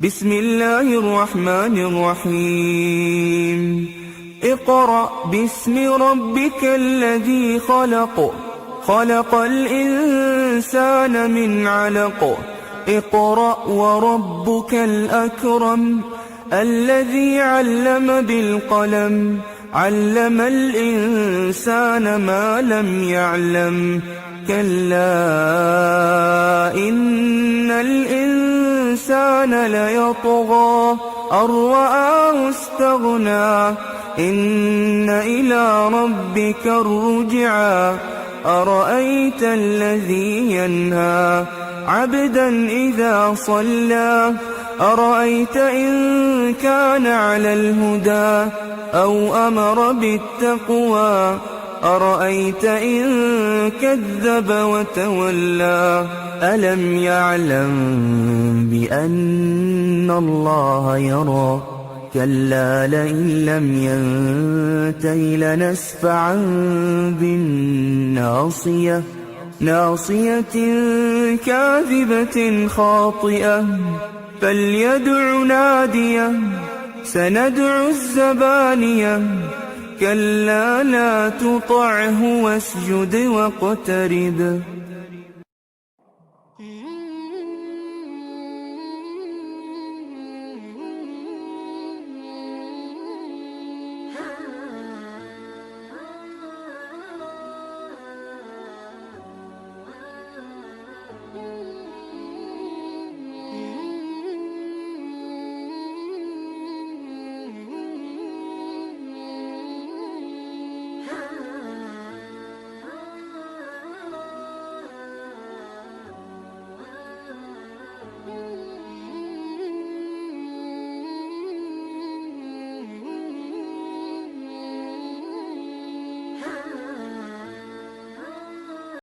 بسم الله الرحمن الرحيم اقرأ باسم ربك الذي خلق خلق الإنسان من علق اقرأ وربك الأكرم الذي علم بالقلم علم الإنسان ما لم يعلم كلا إن الإنسان ليطغى أن رآه استغنى إن إلى ربك الرجعى أرأيت الذي ينهى عبدا إذا صلى أرأيت إن كان على الهدى أو أمر بالتقوى أرأيت إن كذب وتولى ألم يعلم بأن الله يرى كلا لئن لم ينته لنسفعا بالناصية ناصية كاذبة خاطئة فليدع ناديه سندع الزبانية كلا لا تطعه واسجد واقترب